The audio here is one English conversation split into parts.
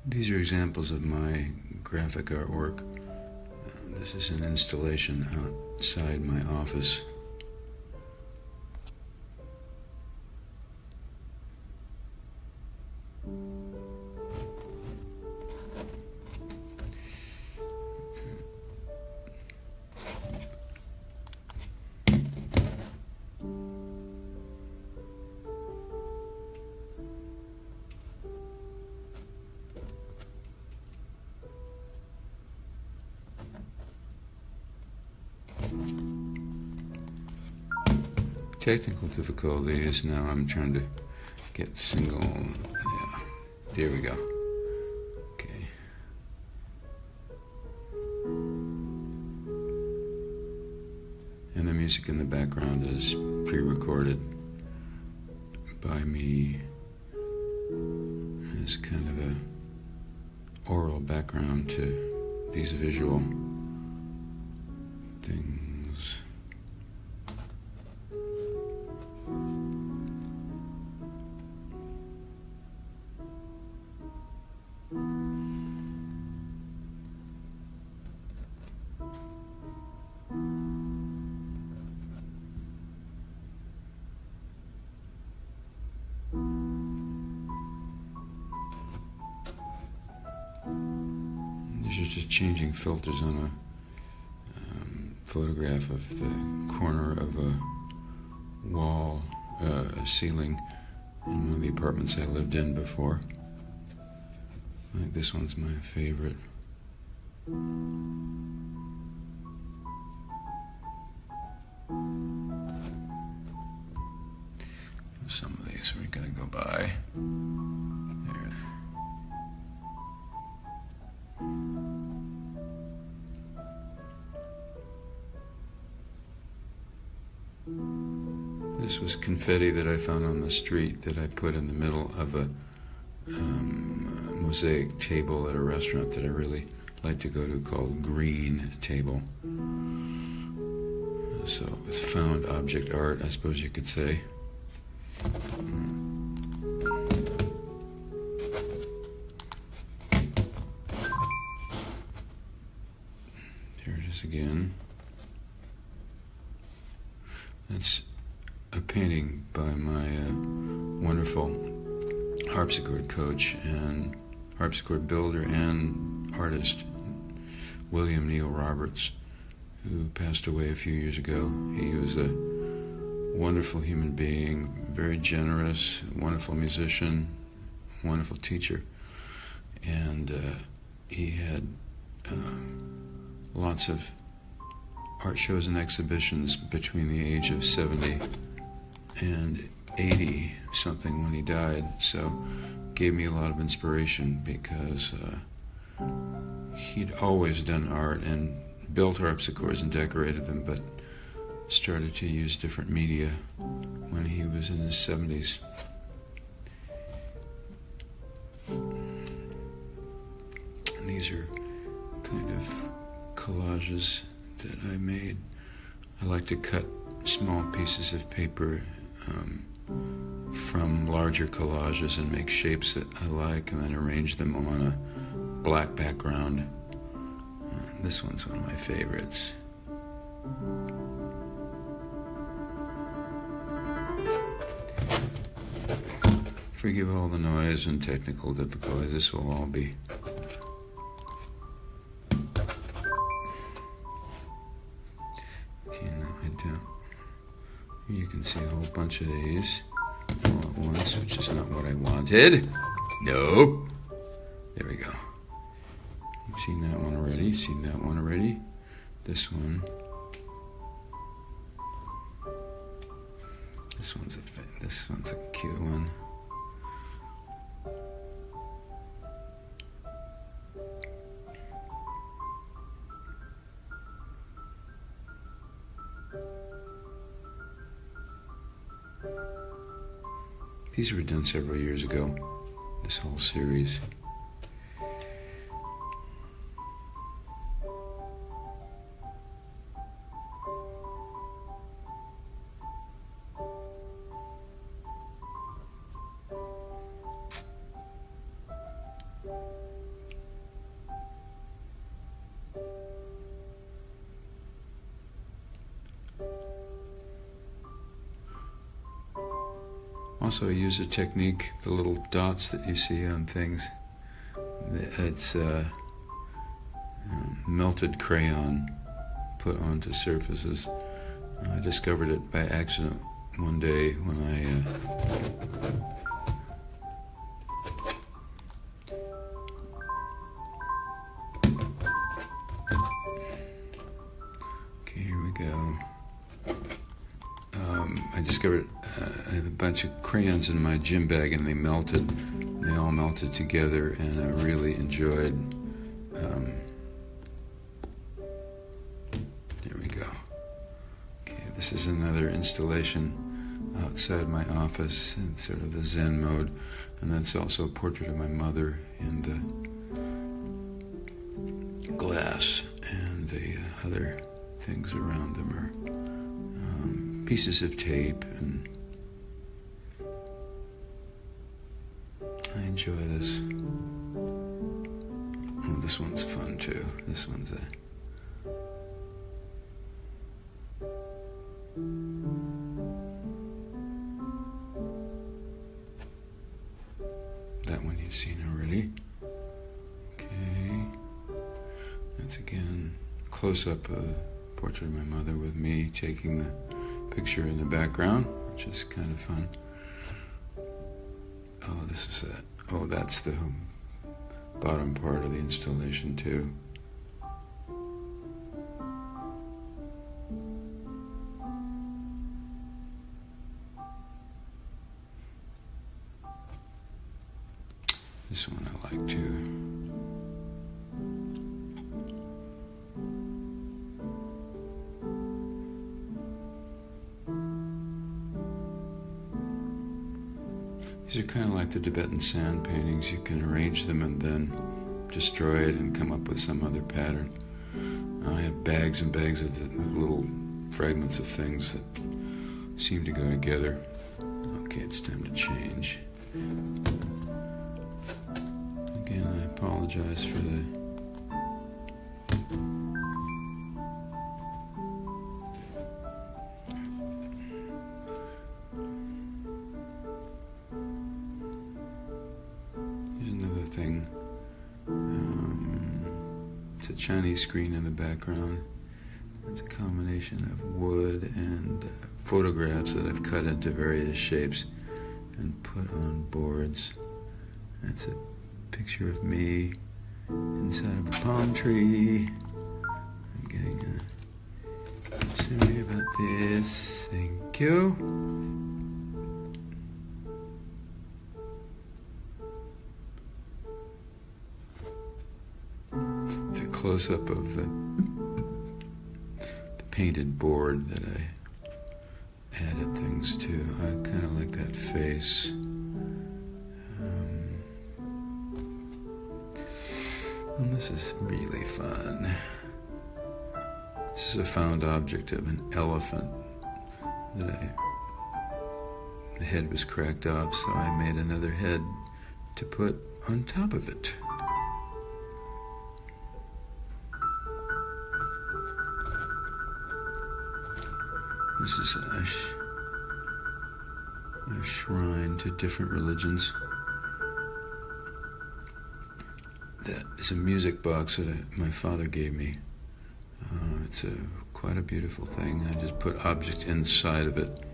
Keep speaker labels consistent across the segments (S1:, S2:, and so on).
S1: These are examples of my graphic artwork. This is an installation outside my office. Technical difficulties. Now I'm trying to get single. Yeah, there we go. Okay. And the music in the background is pre-recorded by me as kind of a oral background to these visual things. These are just changing filters on a photograph of the corner of a wall, a ceiling in one of the apartments I lived in before. I think this one's my favorite. Some of these we're gonna go by. There. This was confetti that I found on the street that I put in the middle of a mosaic table at a restaurant that I really like to go to called Green Table. So it's found object art, I suppose you could say. Here it is again. That's a painting by my wonderful harpsichord coach and harpsichord builder and artist, William Neal Roberts, who passed away a few years ago. He was a wonderful human being, very generous, wonderful musician, wonderful teacher, and he had lots of art shows and exhibitions between the age of 70 and 80 something when he died, so gave me a lot of inspiration because he'd always done art and built harpsichords and decorated them, but started to use different media when he was in his 70s. And these are kind of collages that I made. I like to cut small pieces of paper from larger collages and make shapes that I like and then arrange them on a black background. This one's one of my favorites. Forgive all the noise and technical difficulties. This will all be okay. Now I don't. You can see a whole bunch of these all at once, which is not what I wanted. No. There we go. You've seen that one already. Seen that one already. This one. This one's a cute one. These were done several years ago, this whole series. Also, I use a technique, the little dots that you see on things. It's melted crayon put onto surfaces. I discovered it by accident one day when okay, here we go. I discovered I had a bunch of crayons in my gym bag, and they melted. They all melted together, and I really enjoyed. There we go. Okay, this is another installation outside my office in sort of the Zen mode, and that's also a portrait of my mother in the glass, and the other things around them are pieces of tape, and I enjoy this. Oh, this one's fun too. This one's that one you've seen already. Okay, that's again close-up portrait of my mother with me taking the picture in the background, which is kind of fun. Oh, this is it. Oh, that's the bottom part of the installation too. This one I like too. These are kind of like the Tibetan sand paintings. You can arrange them and then destroy it and come up with some other pattern. I have bags and bags of little fragments of things that seem to go together. Okay, it's time to change. Again, I apologize for the thing. It's a Chinese screen in the background. It's a combination of wood and photographs that I've cut into various shapes and put on boards. That's a picture of me inside of a palm tree. I'm getting sorry about this. Thank you. Close-up of the painted board that I added things to. I kind of like that face. And this is really fun. This is a found object of an elephant that the head was cracked off, so I made another head to put on top of it. This is a shrine to different religions. That is a music box that my father gave me. It's quite a beautiful thing. I just put objects inside of it,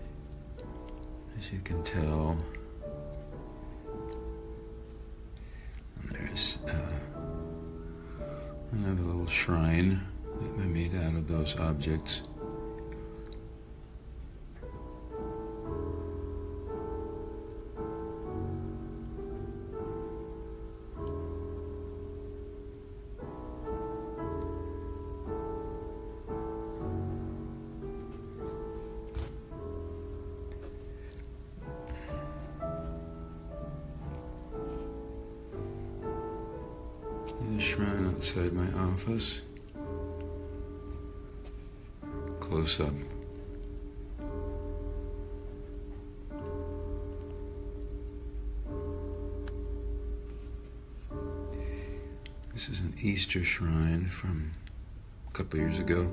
S1: as you can tell. And there's another little shrine that I made out of those objects. There's a shrine outside my office. Close up. This is an Easter shrine from a couple years ago.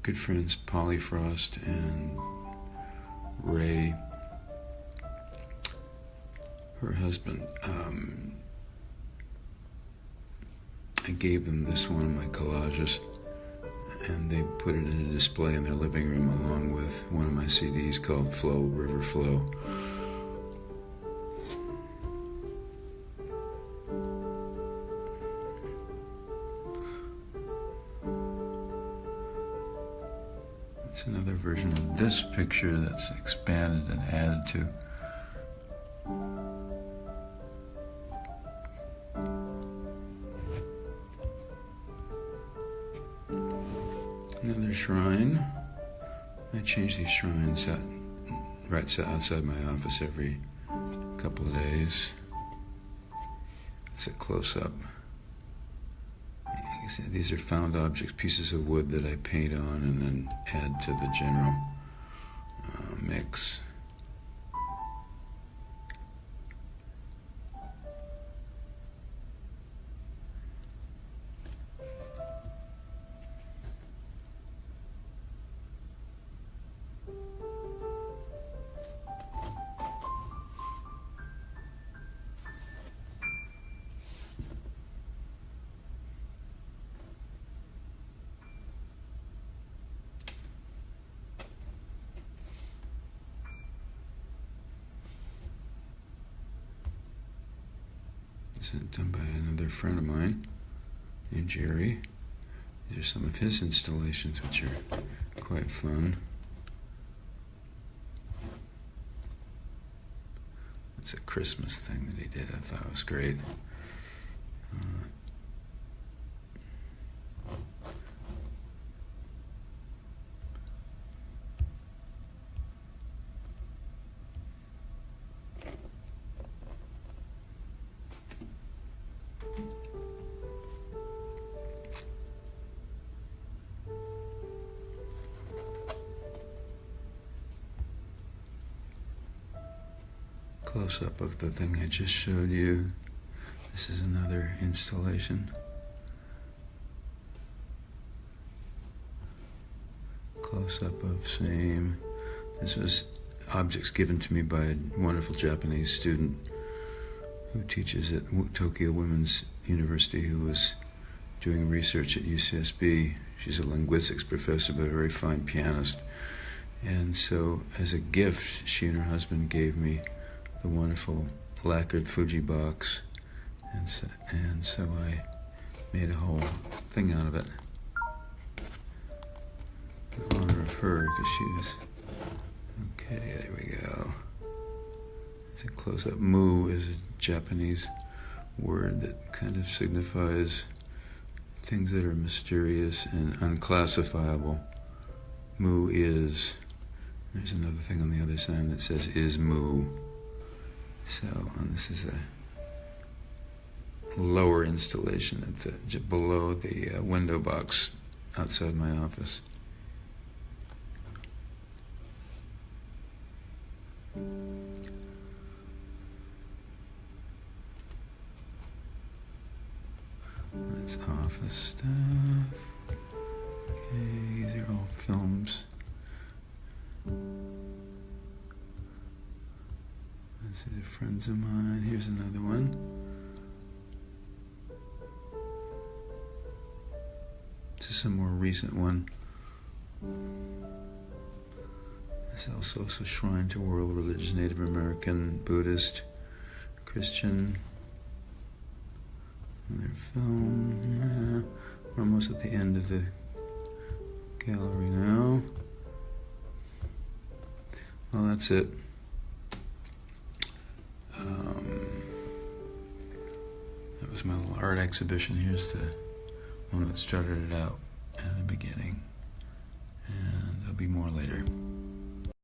S1: good friends Polly Frost and Ray, her husband. I gave them this one of my collages, and they put it in a display in their living room along with one of my CDs called Flow, River Flow. It's another version of this picture that's expanded and added to. Another shrine. I change these shrines right outside my office every couple of days. It's a close-up. These are found objects, pieces of wood that I paint on and then add to the general mix. This is done by another friend of mine named Jerry. These are some of his installations, which are quite fun. It's a Christmas thing that he did. I thought it was great. Close-up of the thing I just showed you. This is another installation. Close-up of same. This was objects given to me by a wonderful Japanese student who teaches at Tokyo Women's University, who was doing research at UCSB. She's a linguistics professor, but a very fine pianist. And so, as a gift, she and her husband gave me the wonderful lacquered Fuji box, and so I made a whole thing out of it in honor of her, because she was okay. There we go. It's a close-up. Mu is a Japanese word that kind of signifies things that are mysterious and unclassifiable. Mu is. There's another thing on the other side that says is mu. So, and this is a lower installation at below the window box outside my office. That's office stuff. Okay, these are all films. These are friends of mine. Here's another one. This is a more recent one. This is also a shrine to world religious, Native American, Buddhist, Christian. Another film. We're almost at the end of the gallery now. Well, that's it. That was my little art exhibition. Here's the one that started it out in the beginning. And there'll be more later.